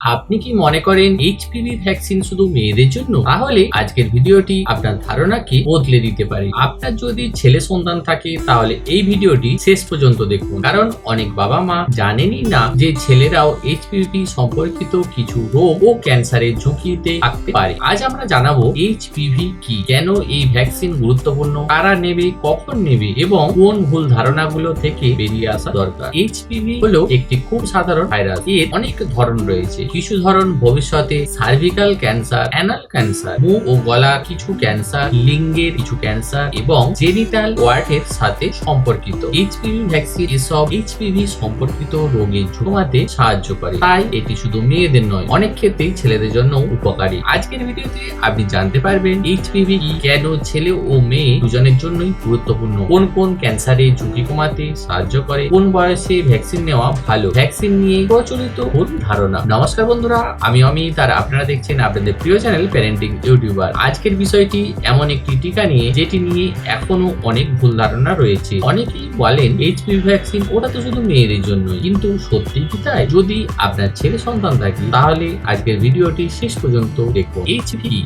আপনি কি মনে করেন এইচপিভি ভ্যাকসিন শুধু মেয়েদের জন্য? তাহলে আজকের ভিডিওটি আপনার ধারণাকে বদলে দিতে পারে। আপনার যদি ছেলে সন্তান থাকে তাহলে এই ভিডিওটি শেষ পর্যন্ত দেখুন, কারণ অনেক বাবা মা জানেনই না যে ছেলেরাও এইচপিভি সম্পর্কিত কিছু রোগ ও ক্যান্সারের ঝুঁকিতে থাকতে পারে। আজ আমরা জানাবো এইচপিভি কি, কেন এই ভ্যাকসিন গুরুত্বপূর্ণ, কারা নেবে, কখন নেবে এবং কোন ভুল ধারণাগুলো থেকে বেরিয়ে আসা দরকার। এইচপিভি হলো একটি খুব সাধারণ ভাইরাস। এর অনেক ধরন রয়েছে। কিছু ধরন ভবিষ্যতে সার্ভিক্যাল ক্যান্সার, অ্যানাল ক্যান্সার, মুখ ও গলার কিছু ক্যান্সার, লিঙ্গের কিছু ক্যান্সার এবং জেনিটাল ওয়ার্টের সাথে সম্পর্কিত। এইচপিভি ভ্যাকসিন এসব এইচপিভি সম্পর্কিত রোগের ঝুঁকাতে সাহায্য করে, তাই এটি শুধু মেয়েদের নয়, অনেক ক্ষেত্রেই ছেলেদের জন্য উপকারী। আজকের ভিডিওতে আপনি জানতে পারবেন এইচপিভি কি, কেন ছেলে ও মেয়ে দুজনের জন্যই গুরুত্বপূর্ণ, কোন কোন ক্যান্সারের ঝুঁকি কমাতে সাহায্য করে, কোন বয়সে ভ্যাকসিন নেওয়া ভালো, ভ্যাকসিন নিয়ে প্রচলিত ভুল ধারণা। নমস্কার বন্ধুরা, আমি অমিত আর আপনারা দেখছেন আপনাদের প্রিয় চ্যানেল প্যারেন্টিং ইউটিউবার। আজকের বিষয়টি এমন একটি টিকা নিয়ে যেটি নিয়ে এখনো অনেক ভুল ধারণা রয়েছে। অনেকেই বলেন এইচপিভি ভ্যাকসিন ওটা তো শুধু মেয়েদের জন্য, কিন্তু সত্যি কি তাই? যদি আপনার ছেলে সন্তান থাকে তাহলে আজকের ভিডিওটি শেষ পর্যন্ত দেখুন।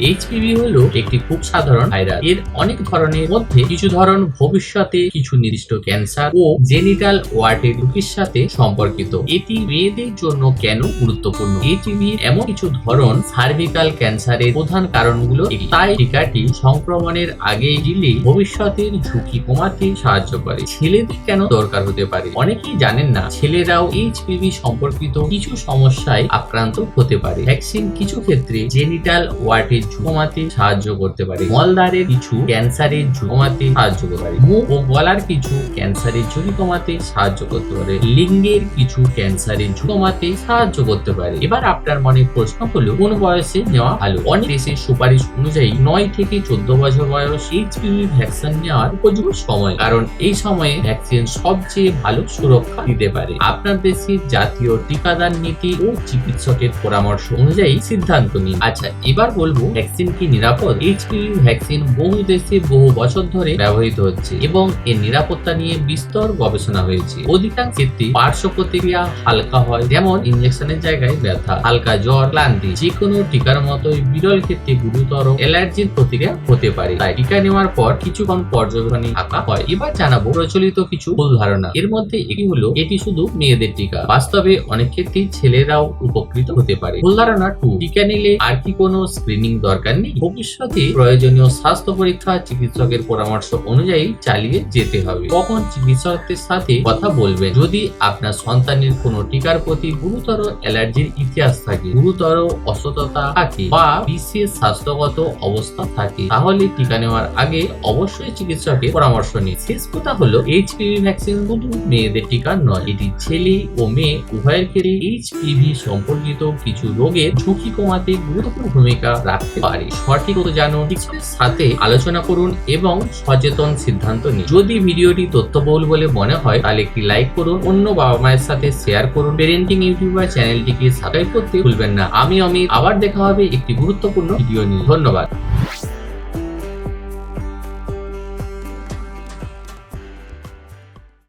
এইচপিভি হলো একটি খুব সাধারণ ভাইরাস। এর অনেক ধরনের মধ্যে কিছু ধরন ভবিষ্যতে কিছু নির্দিষ্ট ক্যান্সার ও জেনিটাল ওয়ার্টের রোগের সাথে সম্পর্কিত। এটি মেয়েদের জন্য কেন গুরুত্বপূর্ণ? এইচপিভি এমন কিছু ধরন সার্ভিক্যাল ক্যান্সারের প্রধান কারণগুলো, তাই টিকাটি সংক্রমণের আগে দিলে ভবিষ্যতের ঝুঁকি কমাতে সাহায্য করে। ছেলেদের কেন দরকার হতে পারে? অনেকেই জানেন না ঝিলেরাও এইচপিভি সম্পর্কিত কিছু সমস্যায় আক্রান্ত হতে পারে। ভ্যাকসিন কিছু ক্ষেত্রে জেনিটাল ওয়ার্টের ঝুঁকি কমাতে সাহায্য করতে পারে, মলদ্বারের কিছু ক্যান্সারের ঝুঁকি কমাতে সাহায্য করতে পারে, মুখ ও গলার কিছু ক্যান্সারের ঝুঁকি কমাতে সাহায্য করতে পারে, লিঙ্গের কিছু ক্যান্সারের ঝুঁকি কমাতে সাহায্য করতে পারে। এবার আপনার মনে প্রশ্ন হলো কোন বয়সে নেওয়া ভালো? অনেক দেশের সুপারিশ অনুযায়ী 9 থেকে 14 বছর বয়স এইচপিভি ভ্যাকসিন নেওয়ার উপযুক্ত সময়, কারণ এই সময়ে ভ্যাকসিন সবচেয়ে ভালো সুরক্ষা দিতে পারে। আপনার দেশের জাতীয় টিকাদান নীতি ও চিকিৎসকের পরামর্শ অনুযায়ী সিদ্ধান্ত নিন। আচ্ছা, এবার বলবো ভ্যাকসিন কি নিরাপদ? এইচপিভি ভ্যাকসিন বহু দেশে বহু বছর ধরে ব্যবহৃত হচ্ছে এবং এর নিরাপত্তা নিয়ে বিস্তর গবেষণা হয়েছে। অধিকাংশ ক্ষেত্রে পার্শ্ব প্রতিক্রিয়া হালকা হয়, যেমন ইনজেকশনের জায়গায় ব্যথা, হালকা জ্বর, ক্লান্তি। যে কোনো টিকার মতোই বিরল ক্ষেত্রে গুরুতর অ্যালার্জির প্রতিক্রিয়া হতে পারে, তাই টিকা নেওয়ার পর কিছুক্ষণ পর্যবেক্ষণে থাকা হয়। এবার জানাবো প্রচলিত কিছু ভুল ধারণা। এর মধ্যে একটি হলো এটি শুধু মেয়েদের টিকা। বাস্তবে অনেক ক্ষেত্রেই ছেলেরাও উপকৃত হতে পারে। ভুল ধারণা 2, টিকা নিলে আর কি কোনো স্ক্রিনিং দরকার নেই? ভবিষ্যতে প্রয়োজনীয় স্বাস্থ্য পরীক্ষা চিকিৎসকের পরামর্শ অনুযায়ী চালিয়ে যেতে হবে। কখন চিকিৎসকের সাথে কথা বলবেন? যদি আপনার সন্তানের কোনো টিকার প্রতি গুরুতর অ্যালার্জির ইতিহাস থাকে, গুরুতর অসুস্থতা থাকে বা বিশেষ স্বাস্থ্যগত অবস্থা থাকে, তাহলে টিকা নেওয়ার আগে অবশ্যই চিকিৎসকের পরামর্শ নিন। শেষ কথা হলো এইচপিভি ভ্যাকসিন শুধু মেয়েদের টিকা নয়, এটি ছেলে ও মেয়ে উভয়ের ক্ষেত্রে এইচপিভি সম্পর্কিত কিছু রোগের ঝুঁকি কমাতে গুরুত্বপূর্ণ ভূমিকা রাখতে পারে। সঠিক জানুন, চিকিৎসকের সাথে আলোচনা করুন এবং সচেতন সিদ্ধান্ত নিন। যদি ভিডিওটি তথ্যবহুল বলে মনে হয় তাহলে একটি লাইক করুন, অন্য বাবা মায়ের সাথে শেয়ার করুন। প্যারেন্টিং ইউটিউবার চ্যানেলটিকে সাবস্ক্রাইব করতে ভুলবেন না। আমি অমিত, আবার দেখা হবে একটি গুরুত্বপূর্ণ ভিডিও নিয়ে। ধন্যবাদ।